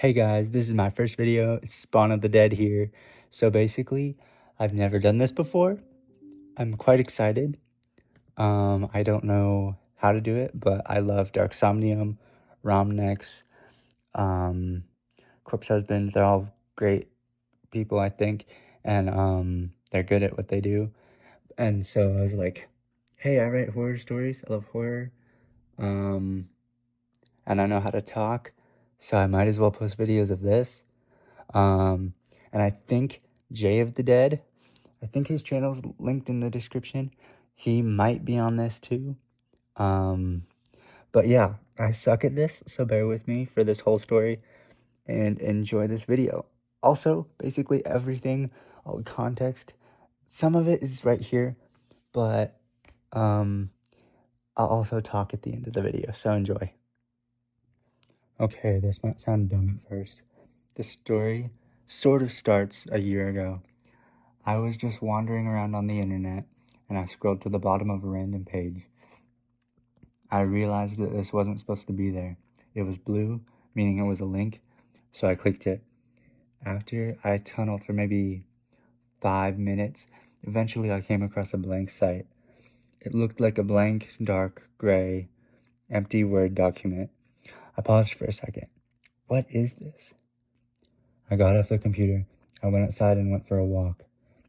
Hey guys, this is my first video. It's Spawn of the Dead here. So basically, I've never done this before. I'm quite excited. I don't know how to do it, but I love Dark Somnium, Romnex, um, Corpse Husband. They're all great people, I think, and they're good at what they do. And so I was like, hey, I write horror stories. I love horror. Um, and I know how to talk, so I might as well post videos of this. Um, and I think Jay of the Dead, I think his channel's linked in the description. He might be on this too. But yeah, I suck at this, so bear with me for this whole story and enjoy this video. Also, basically everything, all the context, some of it is right here, but I'll also talk at the end of the video, so enjoy. Okay, this might sound dumb at first. The story sort of starts a year ago. I was just wandering around on the internet, and I scrolled to the bottom of a random page. I realized that this wasn't supposed to be there. It was blue, meaning it was a link, so I clicked it. After I tunneled for maybe 5 minutes, eventually I came across a blank site. It looked like a blank, dark, gray, empty Word document. I paused for a second. What is this? I got off the computer. I went outside and went for a walk.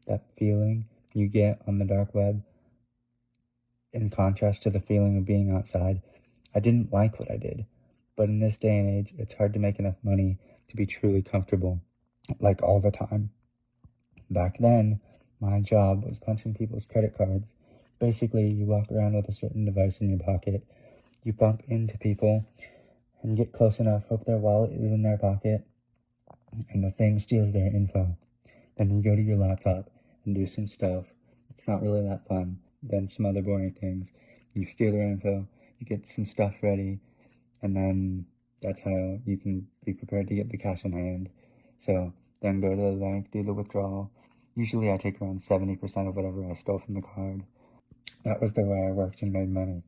That feeling you get on the dark web, in contrast to the feeling of being outside, I didn't like what I did. But in this day and age, it's hard to make enough money to be truly comfortable, like all the time. Back then, my job was punching people's credit cards. Basically, you walk around with a certain device in your pocket, you bump into people, and get close enough, hope their wallet is in their pocket, and the thing steals their info. Then you go to your laptop and do some stuff. It's not really that fun. Then some other boring things. You steal their info, you get some stuff ready, and then that's how you can be prepared to get the cash in hand. So then go to the bank, do the withdrawal. Usually I take around 70% of whatever I stole from the card. That was the way I worked and made money.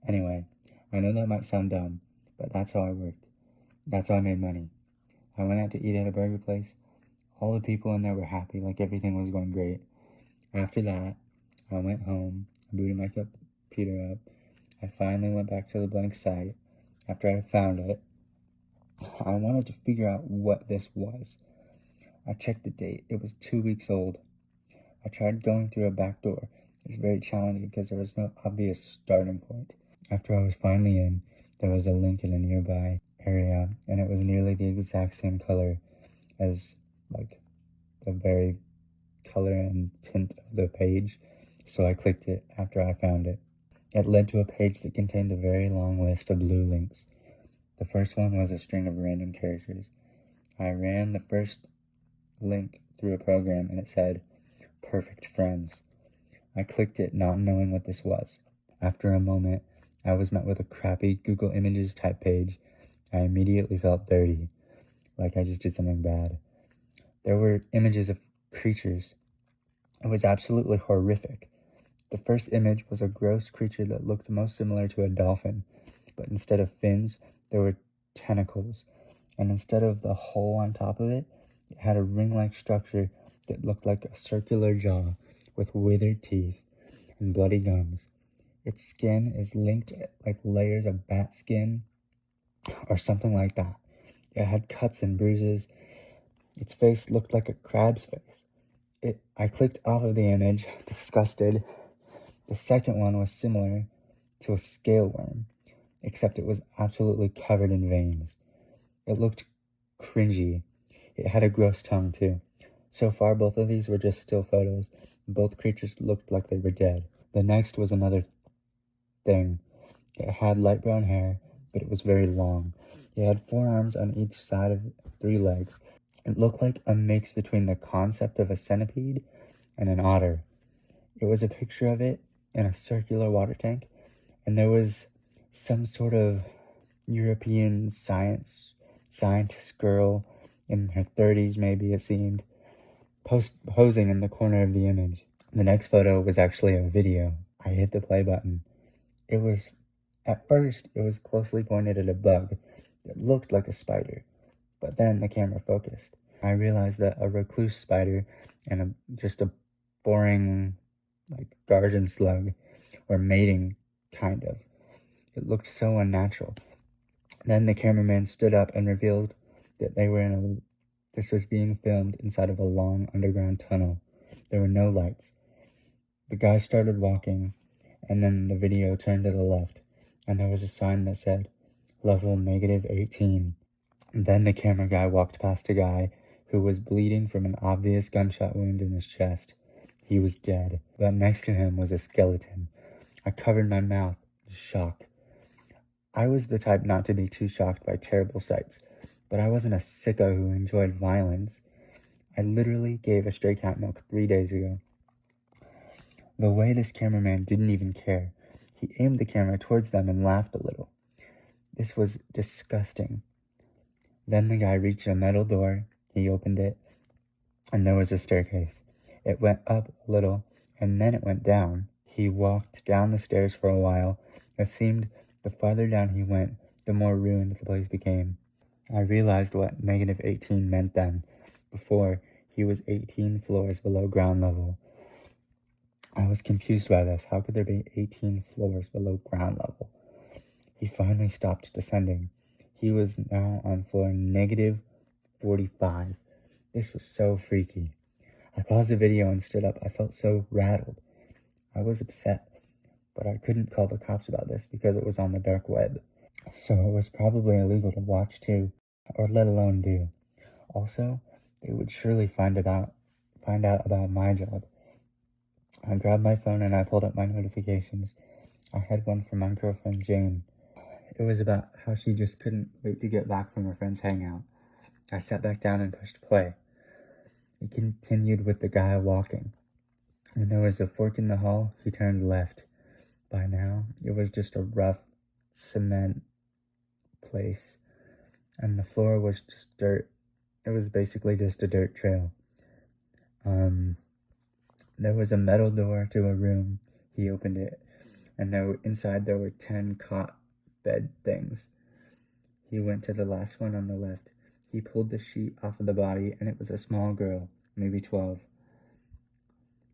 Anyway, I know that might sound dumb, but that's how I worked. That's how I made money. I went out to eat at a burger place. All the people in there were happy, like everything was going great. After that, I went home, I booted my computer up. I finally went back to the blank site. After I found it, I wanted to figure out what this was. I checked the date. It was 2 weeks old. I tried going through a back door. It was very challenging because there was no obvious starting point. After I was finally in, there was a link in a nearby area, and it was nearly the exact same color as, like, the very color and tint of the page, so I clicked it after I found it. It led to a page that contained a very long list of blue links. The first one was a string of random characters. I ran the first link through a program and it said, "Perfect Friends." I clicked it not knowing what this was. After a moment, I was met with a crappy Google Images type page. I immediately felt dirty, like I just did something bad. There were images of creatures. It was absolutely horrific. The first image was a gross creature that looked most similar to a dolphin, but instead of fins, there were tentacles, and instead of the hole on top of it, it had a ring-like structure that looked like a circular jaw with withered teeth and bloody gums. Its skin is linked like layers of bat skin or something like that. It had cuts and bruises. Its face looked like a crab's face. I clicked off of the image, disgusted. The second one was similar to a scale worm, except it was absolutely covered in veins. It looked cringy. It had a gross tongue, too. So far, both of these were just still photos. Both creatures looked like they were dead. The next was another thing. It had light brown hair, but it was very long. It had 4 arms on each side of 3 legs. It looked like a mix between the concept of a centipede and an otter. It was a picture of it in a circular water tank, and there was some sort of European scientist girl in her 30s, maybe it seemed, posing in the corner of the image. The next photo was actually a video. I hit the play button. At first, it was closely pointed at a bug that looked like a spider, But then the camera focused. I realized that a recluse spider and just a boring, like, garden slug were mating, kind of. It looked so unnatural. Then the cameraman stood up and revealed that this was being filmed inside of a long underground tunnel. There were no lights. The guy started walking, and then the video turned to the left, and there was a sign that said, level -18. Then the camera guy walked past a guy who was bleeding from an obvious gunshot wound in his chest. He was dead, but next to him was a skeleton. I covered my mouth in shock. I was the type not to be too shocked by terrible sights, but I wasn't a sicko who enjoyed violence. I literally gave a stray cat milk 3 days ago. The way this cameraman didn't even care. He aimed the camera towards them and laughed a little. This was disgusting. Then the guy reached a metal door. He opened it, and there was a staircase. It went up a little, and then it went down. He walked down the stairs for a while. It seemed the farther down he went, the more ruined the place became. I realized what -18 meant then. Before, he was 18 floors below ground level. I was confused by this. How could there be 18 floors below ground level? He finally stopped descending. He was now on floor -45. This was so freaky. I paused the video and stood up. I felt so rattled. I was upset, but I couldn't call the cops about this because it was on the dark web. So it was probably illegal to watch too, or let alone do. Also, they would surely find out about my job. I grabbed my phone and I pulled up my notifications. I had one from my girlfriend Jane. It was about how she just couldn't wait to get back from her friend's hangout. I sat back down and pushed play. It continued with the guy walking. When there was a fork in the hall, he turned left. By now, it was just a rough cement place, and the floor was just dirt. It was basically just a dirt trail. There was a metal door to a room. He opened it, and inside there were 10 cot bed things. He went to the last one on the left. He pulled the sheet off of the body, and it was a small girl, maybe 12.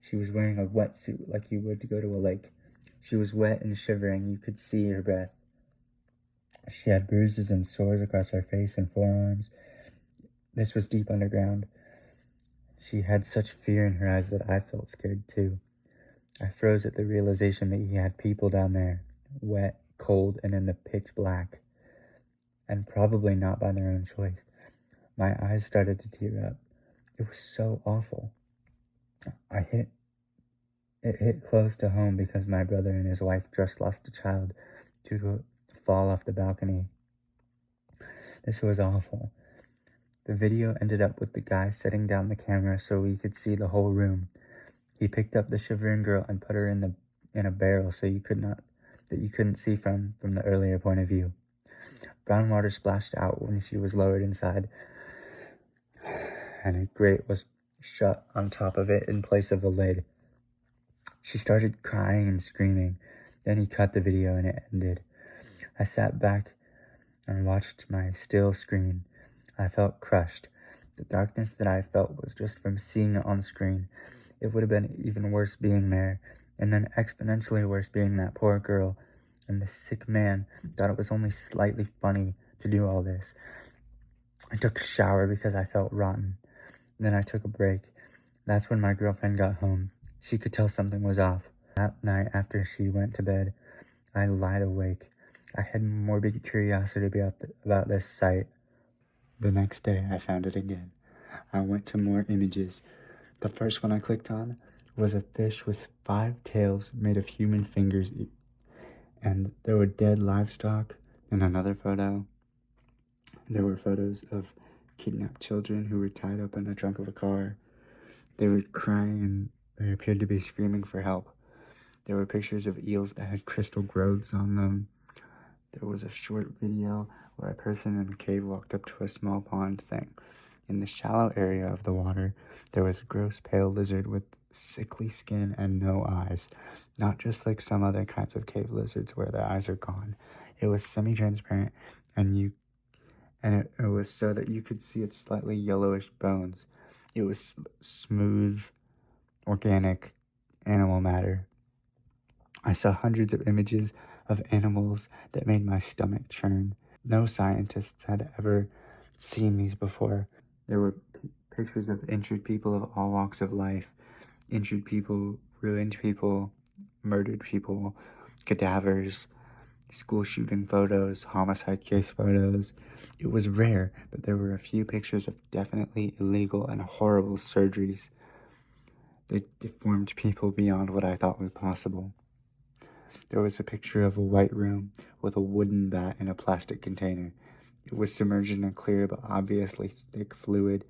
She was wearing a wetsuit like you would to go to a lake. She was wet and shivering. You could see her breath. She had bruises and sores across her face and forearms. This was deep underground. She had such fear in her eyes that I felt scared too. I froze at the realization that he had people down there, wet, cold, and in the pitch black. And probably not by their own choice. My eyes started to tear up. It was so awful. It hit close to home because my brother and his wife just lost a child due to a fall off the balcony. This was awful. The video ended up with the guy setting down the camera so we could see the whole room. He picked up the shivering girl and put her in a barrel so you couldn't see from the earlier point of view. Brown water splashed out when she was lowered inside, and a grate was shut on top of it in place of a lid. She started crying and screaming. Then he cut the video and it ended. I sat back and watched my still screen. I felt crushed. The darkness that I felt was just from seeing it on screen. It would have been even worse being there, and then exponentially worse being that poor girl. And the sick man thought it was only slightly funny to do all this. I took a shower because I felt rotten. Then I took a break. That's when my girlfriend got home. She could tell something was off. That night after she went to bed, I lied awake. I had morbid curiosity about this site. The next day, I found it again. I went to more images. The first one I clicked on was a fish with 5 tails made of human fingers. And there were dead livestock. In another photo, there were photos of kidnapped children who were tied up in the trunk of a car. They were crying and they appeared to be screaming for help. There were pictures of eels that had crystal growths on them. There was a short video where a person in a cave walked up to a small pond thing. In the shallow area of the water, there was a gross pale lizard with sickly skin and no eyes. Not just like some other kinds of cave lizards where their eyes are gone. It was semi-transparent, and and it was so that you could see its slightly yellowish bones. It was smooth, organic animal matter. I saw hundreds of images of animals that made my stomach churn. No scientists had ever seen these before. There were pictures of injured people of all walks of life. Injured people, ruined people, murdered people, cadavers, school shooting photos, homicide case photos. It was rare, but there were a few pictures of definitely illegal and horrible surgeries. They deformed people beyond what I thought was possible. There was a picture of a white room with a wooden bat in a plastic container. It was submerged in a clear but obviously thick fluid,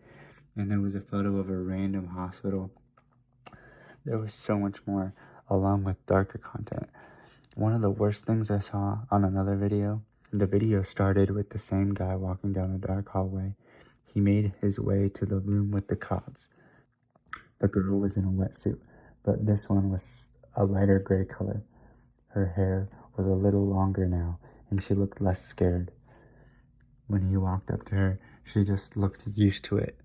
and there was a photo of a random hospital. There was so much more, along with darker content. One of the worst things I saw on another video, the video started with the same guy walking down a dark hallway. He made his way to the room with the cots. The girl was in a wetsuit, but this one was a lighter gray color. Her hair was a little longer now, and she looked less scared. When he walked up to her, she just looked used to it,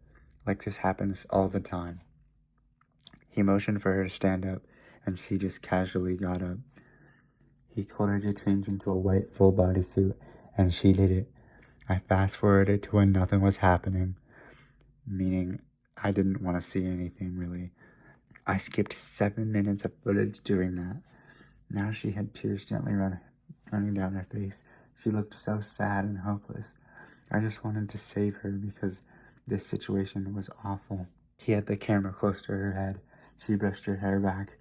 like this happens all the time. He motioned for her to stand up, and she just casually got up. He told her to change into a white full body suit, and she did it. I fast forwarded to when nothing was happening, meaning I didn't want to see anything really. I skipped 7 minutes of footage doing that. Now she had tears gently running down her face. She looked so sad and hopeless. I just wanted to save her because this situation was awful. He had the camera close to her head. She brushed her hair back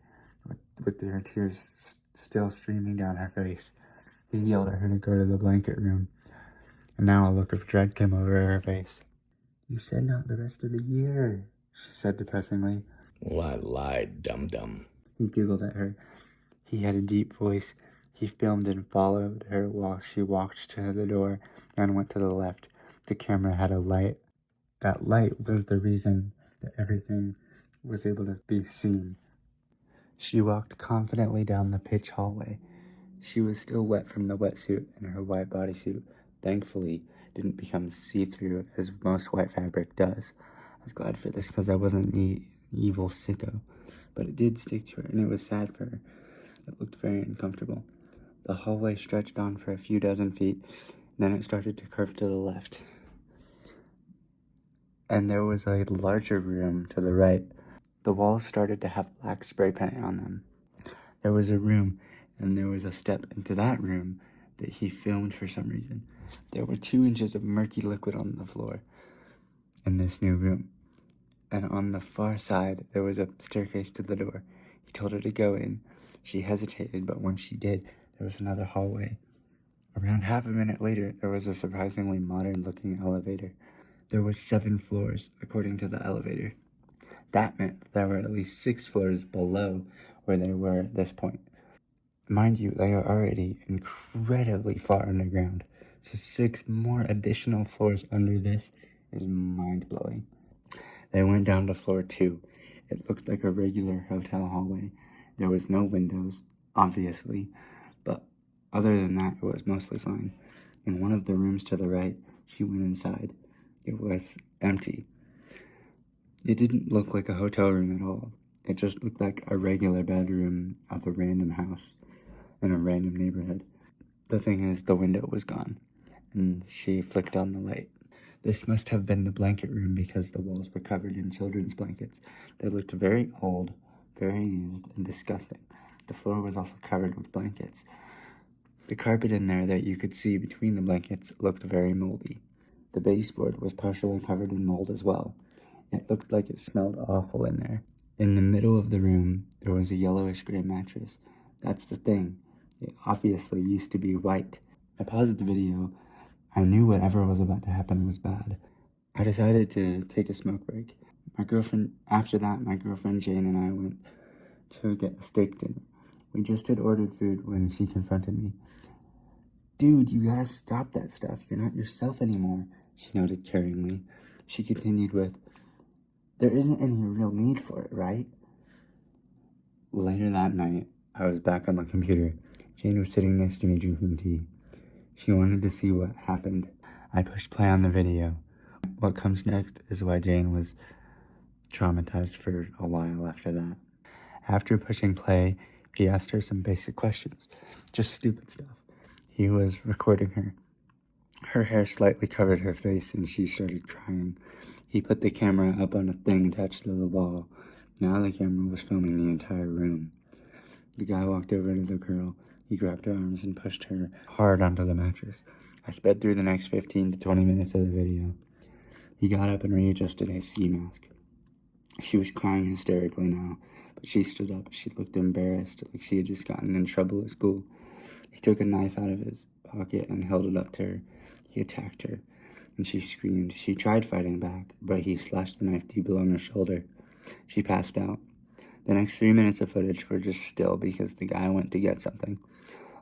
with her tears still streaming down her face. He yelled at her to go to the blanket room, and now a look of dread came over her face. "You said not the rest of the year," she said depressingly. "Well, I lied, dum-dum." He giggled at her. He had a deep voice. He filmed and followed her while she walked to the door and went to the left. The camera had a light. That light was the reason that everything was able to be seen. She walked confidently down the pitch hallway. She was still wet from the wetsuit, and her white bodysuit, thankfully, didn't become see-through as most white fabric does. I was glad for this because I wasn't an evil sicko, but it did stick to her, and it was sad for her. It looked very uncomfortable. The hallway stretched on for a few dozen feet, then it started to curve to the left. And there was a larger room to the right. The walls started to have black spray paint on them. There was a room, and there was a step into that room that he filmed for some reason. There were 2 inches of murky liquid on the floor in this new room. And on the far side, there was a staircase to the door. He told her to go in. She hesitated, but when she did, there was another hallway. Around half a minute later, there was a surprisingly modern-looking elevator. There was 7 floors, according to the elevator. That meant there were at least 6 floors below where they were at this point. Mind you, they are already incredibly far underground, so 6 more additional floors under this is mind-blowing. They went down to floor 2. It looked like a regular hotel hallway. There was no windows, obviously, but other than that, it was mostly fine. In one of the rooms to the right, she went inside. It was empty. It didn't look like a hotel room at all. It just looked like a regular bedroom of a random house in a random neighborhood. The thing is, the window was gone, and she flicked on the light. This must have been the blanket room because the walls were covered in children's blankets. They looked very old, very used, and disgusting. The floor was also covered with blankets. The carpet in there that you could see between the blankets looked very moldy. The baseboard was partially covered in mold as well. It looked like it smelled awful in there. In the middle of the room, there was a yellowish gray mattress. That's the thing. It obviously used to be white. I paused the video. I knew whatever was about to happen was bad. I decided to take a smoke break. After that, my girlfriend Jane and I went to get a steak dinner. We just had ordered food when she confronted me. "Dude, you gotta stop that stuff. You're not yourself anymore," she noted caringly. She continued with, "There isn't any real need for it, right?" Later that night, I was back on the computer. Jane was sitting next to me drinking tea. She wanted to see what happened. I pushed play on the video. What comes next is why Jane was traumatized for a while after that. After pushing play, he asked her some basic questions, just stupid stuff. He was recording her. Her hair slightly covered her face and she started crying. He put the camera up on a thing attached to the wall. Now the camera was filming the entire room. The guy walked over to the girl. He grabbed her arms and pushed her hard onto the mattress. I sped through the next 15 to 20 minutes of the video. He got up and readjusted his ski mask. She was crying hysterically now, but she stood up. She looked embarrassed, like she had just gotten in trouble at school. He took a knife out of his pocket and held it up to her. He attacked her, and she screamed. She tried fighting back, but he slashed the knife deep below her shoulder. She passed out. The next 3 minutes of footage were just still because the guy went to get something.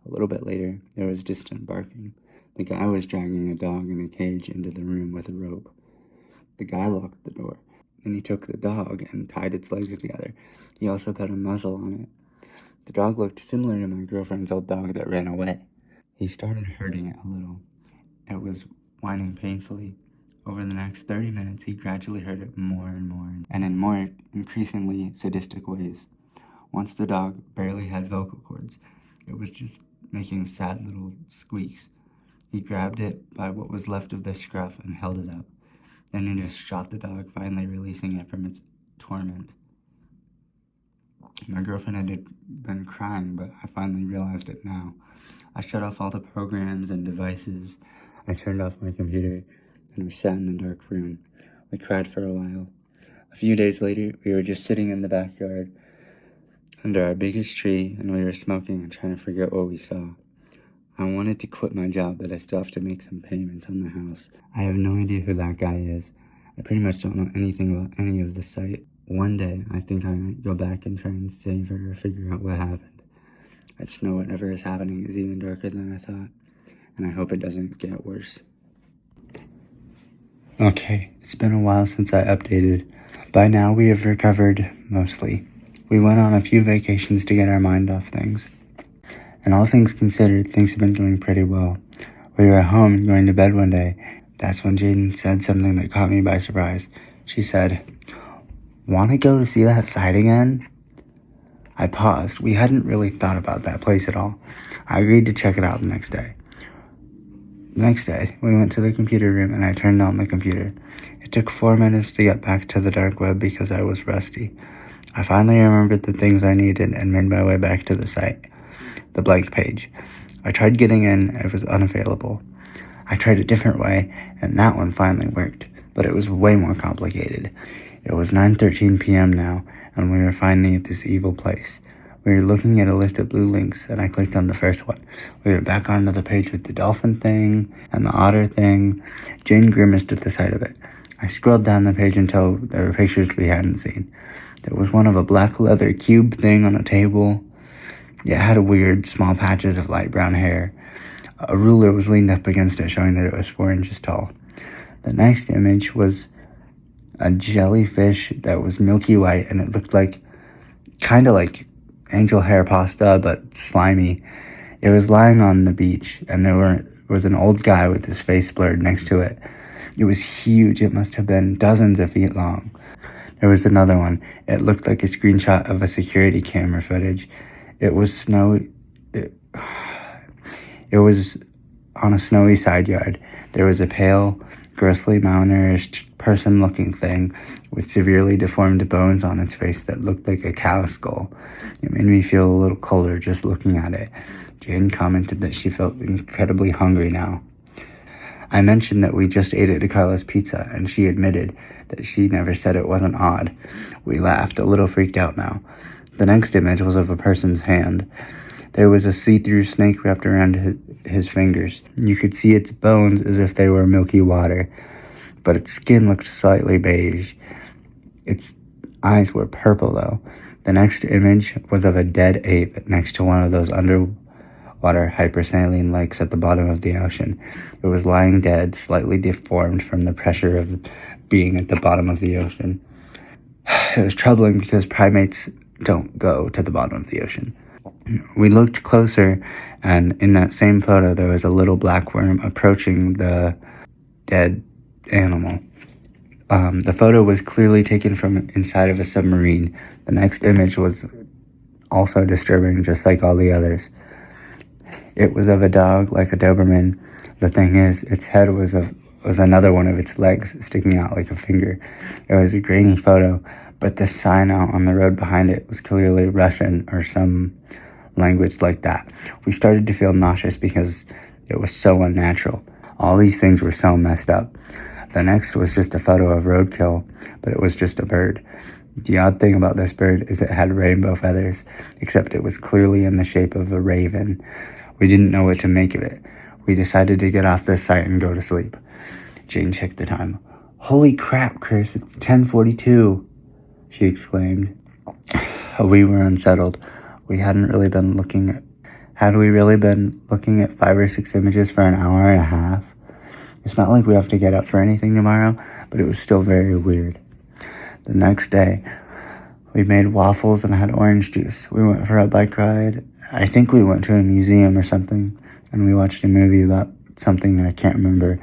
A little bit later, there was distant barking. The guy was dragging a dog in a cage into the room with a rope. The guy locked the door. Then he took the dog and tied its legs together. He also put a muzzle on it. The dog looked similar to my girlfriend's old dog that ran away. He started hurting it a little. It was whining painfully. Over the next 30 minutes, he gradually hurt it more and more, and in more increasingly sadistic ways. Once the dog barely had vocal cords, it was just making sad little squeaks. He grabbed it by what was left of the scruff and held it up. Then he just shot the dog, finally releasing it from its torment. My girlfriend had been crying, but I finally realized it now. I shut off all the programs and devices. I turned off my computer, and we sat in the dark room. We cried for a while. A few days later, we were just sitting in the backyard under our biggest tree, and we were smoking and trying to forget what we saw. I wanted to quit my job, but I still have to make some payments on the house. I have no idea who that guy is. I pretty much don't know anything about any of the site. One day, I think I might go back and try and save her or figure out what happened. I just know whatever is happening is even darker than I thought, and I hope it doesn't get worse. Okay, it's been a while since I updated. By now, we have recovered, mostly. We went on a few vacations to get our mind off things. And all things considered, things have been going pretty well. We were at home and going to bed one day. That's when Jaden said something that caught me by surprise. She said, "Want to go to see that site again?" I paused. We hadn't really thought about that place at all. I agreed to check it out the next day. The next day, we went to the computer room and I turned on the computer. It took 4 minutes to get back to the dark web because I was rusty. I finally remembered the things I needed and made my way back to the site. The blank page. I tried getting in, it was unavailable. I tried a different way, and that one finally worked, but it was way more complicated. It was 9:13 p.m. now, and we were finally at this evil place. We were looking at a list of blue links, and I clicked on the first one. We were back onto the page with the dolphin thing, and the otter thing. Jane grimaced at the sight of it. I scrolled down the page until there were pictures we hadn't seen. There was one of a black leather cube thing on a table. It had weird, small patches of light brown hair. A ruler was leaned up against it, showing that it was 4 inches tall. The next image was a jellyfish that was milky white, and it looked kind of like angel hair pasta, but slimy. It was lying on the beach, and there was an old guy with his face blurred next to it. It was huge. It must have been dozens of feet long. There was another one. It looked like a screenshot of a security camera footage. It was snowy. It was on a snowy side yard. There was a pale, grossly malnourished person-looking thing with severely deformed bones on its face that looked like a cow skull. It made me feel a little colder just looking at it. Jane commented that she felt incredibly hungry now. I mentioned that we just ate at DeCarlo's Pizza, and she admitted that she never said it wasn't odd. We laughed, a little freaked out now. The next image was of a person's hand. There was a see-through snake wrapped around his fingers. You could see its bones as if they were milky water, but its skin looked slightly beige. Its eyes were purple, though. The next image was of a dead ape next to one of those underwater hypersaline lakes at the bottom of the ocean. It was lying dead, slightly deformed from the pressure of being at the bottom of the ocean. It was troubling because primates don't go to the bottom of the ocean. We looked closer, and in that same photo, there was a little black worm approaching the dead animal. The photo was clearly taken from inside of a submarine. The next image was also disturbing, just like all the others. It was of a dog like a Doberman. The thing is, its head was another one of its legs sticking out like a finger. It was a grainy photo, but the sign out on the road behind it was clearly Russian or some language like that. We started to feel nauseous because it was so unnatural. All these things were so messed up. The next was just a photo of roadkill, but it was just a bird. The odd thing about this bird is it had rainbow feathers, except it was clearly in the shape of a raven. We didn't know what to make of it. We decided to get off this site and go to sleep. Jane checked the time. "Holy crap, Chris, it's 10:42, she exclaimed. We were unsettled. Had we really been looking at 5 or 6 images for an hour and a half? It's not like we have to get up for anything tomorrow, but it was still very weird. The next day, we made waffles and had orange juice. We went for a bike ride. I think we went to a museum or something, and we watched a movie about something that I can't remember.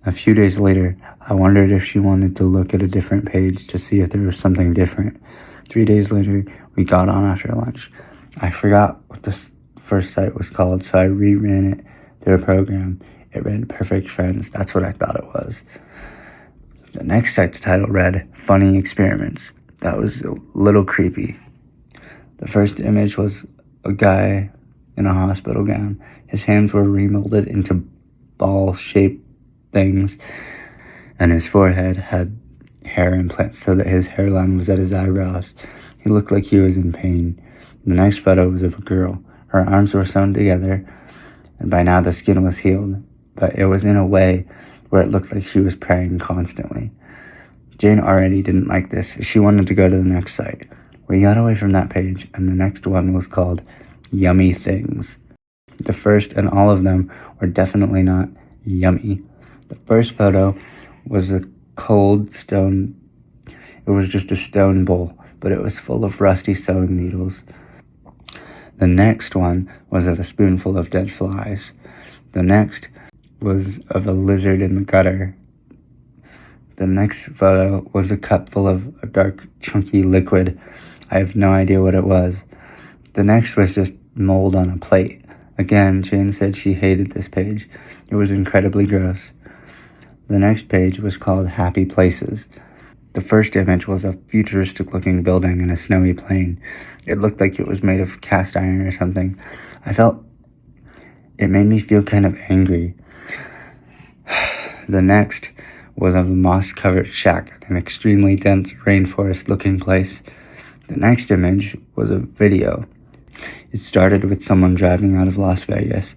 A few days later, I wondered if she wanted to look at a different page to see if there was something different. 3 days later, we got on after lunch. I forgot what the first site was called, so I reran it through a program. It read Perfect Friends. That's what I thought it was. The next site's title read Funny Experiments. That was a little creepy. The first image was a guy in a hospital gown. His hands were remolded into ball-shaped things, and his forehead had hair implants so that his hairline was at his eyebrows. He looked like he was in pain. The next photo was of a girl. Her arms were sewn together, and by now the skin was healed, but it was in a way where it looked like she was praying constantly. Jane already didn't like this. She wanted to go to the next site. We got away from that page, and the next one was called Yummy Things. The first and all of them were definitely not yummy. The first photo was a cold stone. It was just a stone bowl, but it was full of rusty sewing needles. The next one was of a spoonful of dead flies. The next was of a lizard in the gutter. The next photo was a cup full of a dark, chunky liquid. I have no idea what it was. The next was just mold on a plate. Again, Jane said she hated this page. It was incredibly gross. The next page was called Happy Places. The first image was a futuristic-looking building in a snowy plain. It looked like it was made of cast iron or something. It made me feel kind of angry. The next was of a moss-covered shack in an extremely dense rainforest-looking place. The next image was a video. It started with someone driving out of Las Vegas.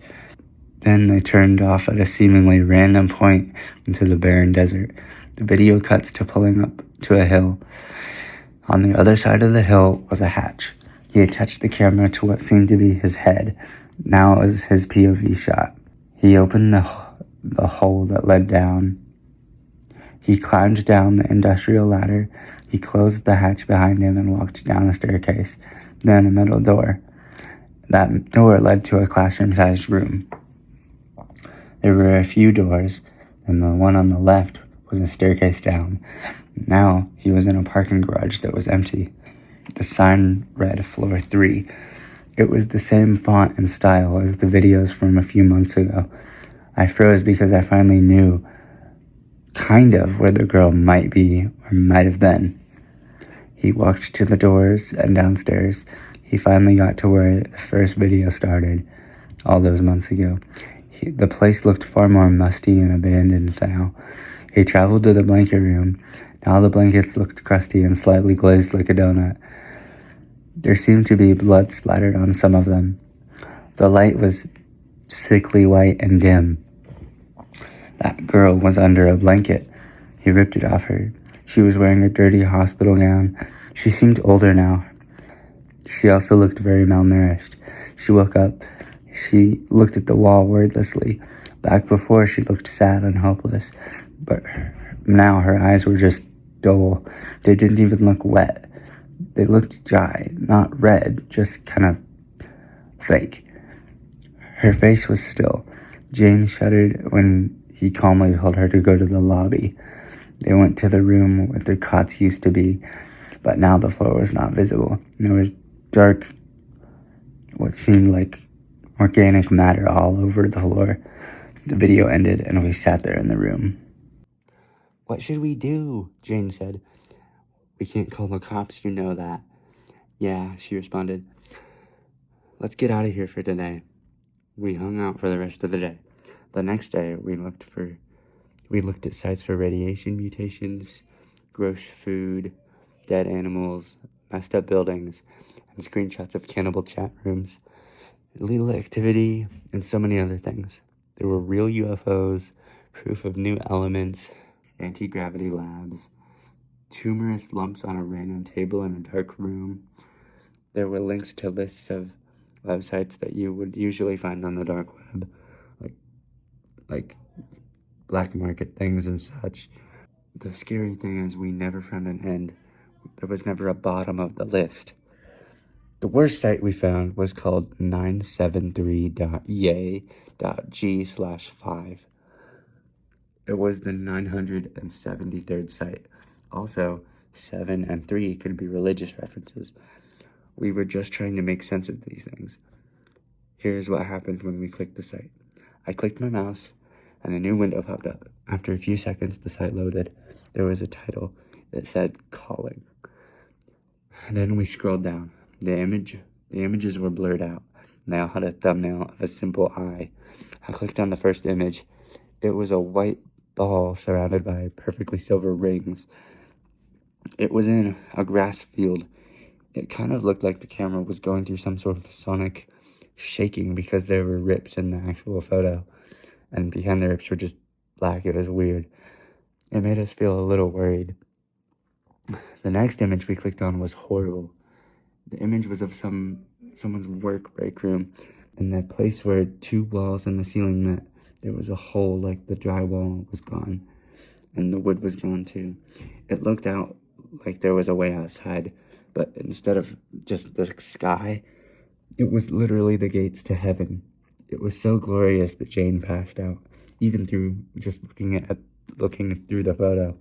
Then they turned off at a seemingly random point into the barren desert. The video cuts to pulling up to a hill. On the other side of the hill was a hatch. He attached the camera to what seemed to be his head. Now it was his POV shot. He opened the hole that led down. He climbed down the industrial ladder. He closed the hatch behind him and walked down a staircase, then a metal door. That door led to a classroom-sized room. There were a few doors, and the one on the left was a staircase down. Now he was in a parking garage that was empty. The sign read Floor 3. It was the same font and style as the videos from a few months ago. I froze because I finally knew kind of where the girl might be or might have been. He walked to the doors and downstairs. He finally got to where the first video started, all those months ago. The place looked far more musty and abandoned now. He traveled to the blanket room. Now the blankets looked crusty and slightly glazed like a donut. There seemed to be blood splattered on some of them. The light was sickly white and dim. That girl was under a blanket. He ripped it off her. She was wearing a dirty hospital gown. She seemed older now. She also looked very malnourished. She woke up. She looked at the wall wordlessly. Back before, she looked sad and hopeless. But now her eyes were just dull. They didn't even look wet. They looked dry, not red, just kind of fake. Her face was still. Jane shuddered when He calmly told her to go to the lobby. They went to the room where the cots used to be, but now the floor was not visible. There was dark, what seemed like organic matter all over the floor. The video ended, and we sat there in the room. "What should we do?" Jane said. "We can't call the cops, you know that." "Yeah," she responded. "Let's get out of here for today." We hung out for the rest of the day. The next day, we looked at sites for radiation mutations, gross food, dead animals, messed up buildings, and screenshots of cannibal chat rooms, illegal activity, and so many other things. There were real UFOs, proof of new elements, anti-gravity labs, tumorous lumps on a random table in a dark room. There were links to lists of websites that you would usually find on the dark web, like black market things and such. The scary thing is we never found an end. There was never a bottom of the list. The worst site we found was called 973.ea.g/5. It was the 973rd site. Also, 7 and 3 could be religious references. We were just trying to make sense of these things. Here's what happened when we clicked the site. I clicked my mouse, and a new window popped up. After a few seconds, the site loaded. There was a title that said "Calling." And then we scrolled down. The images were blurred out. They all had a thumbnail of a simple eye. I clicked on the first image. It was a white ball surrounded by perfectly silver rings. It was in a grass field. It kind of looked like the camera was going through some sort of sonic shaking because there were rips in the actual photo, and behind the rips were just black. It was weird. It made us feel a little worried. The next image we clicked on was horrible. The image was of someone's work break room, and the place where two walls and the ceiling met, there was a hole, like the drywall was gone, and the wood was gone too. It looked out like there was a way outside, but instead of just the sky, it was literally the gates to heaven. It was so glorious that Jane passed out, even through just looking through the photo.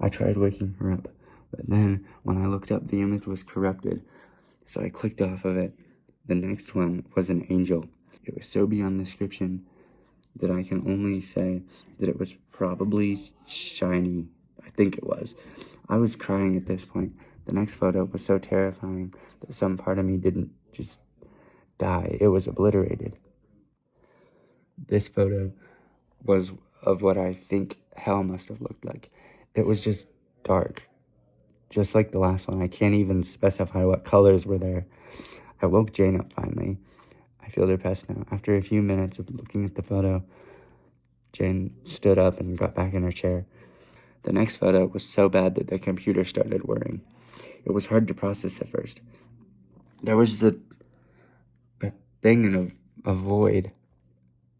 I tried waking her up, but then when I looked up, the image was corrupted, so I clicked off of it. The next one was an angel. It was so beyond description that I can only say that it was probably shiny. I think it was. I was crying at this point. The next photo was so terrifying that some part of me didn't just die. It was obliterated. This photo was of what I think hell must have looked like. It was just dark, just like the last one. I can't even specify what colors were there. I woke Jane up finally. I feel depressed now. After a few minutes of looking at the photo, Jane stood up and got back in her chair. The next photo was so bad that the computer started whirring. It was hard to process at first. There was a thing in a void.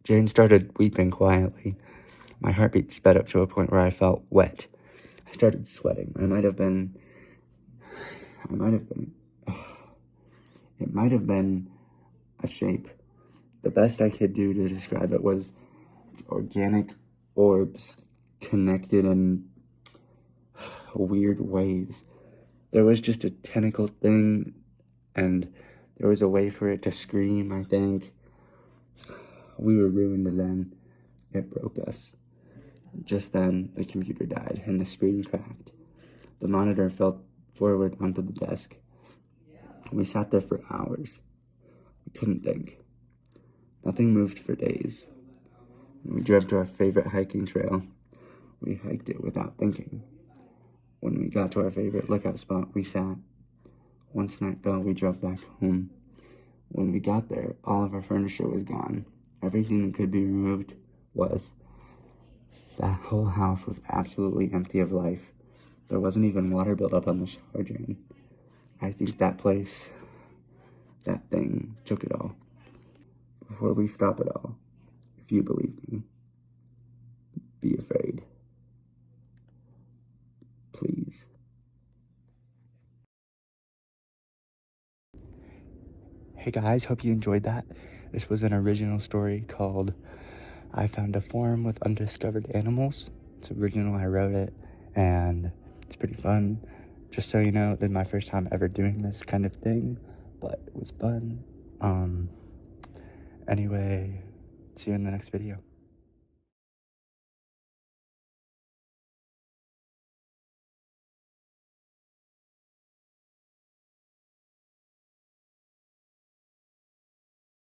Jane started weeping quietly. My heartbeat sped up to a point where I felt wet. I started sweating. It might have been a shape. The best I could do to describe it was organic orbs connected in weird ways. There was just a tentacle thing, and there was a way for it to scream, I think. We were ruined then. It broke us. Just then, the computer died, and the screen cracked. The monitor fell forward onto the desk. We sat there for hours. We couldn't think. Nothing moved for days. We drove to our favorite hiking trail. We hiked it without thinking. When we got to our favorite lookout spot, we sat. Once night fell, we drove back home. When we got there, all of our furniture was gone. Everything that could be removed was. That whole house was absolutely empty of life. There wasn't even water built up on the shower drain. I think that thing, took it all. Before we stop it all, if you believe me, be afraid. Please. Hey guys, hope you enjoyed that. This was an original story called I found a forum with undiscovered animals. It's original, I wrote it, and it's pretty fun. Just so you know, this is my first time ever doing this kind of thing, but it was fun. Anyway, see you in the next video.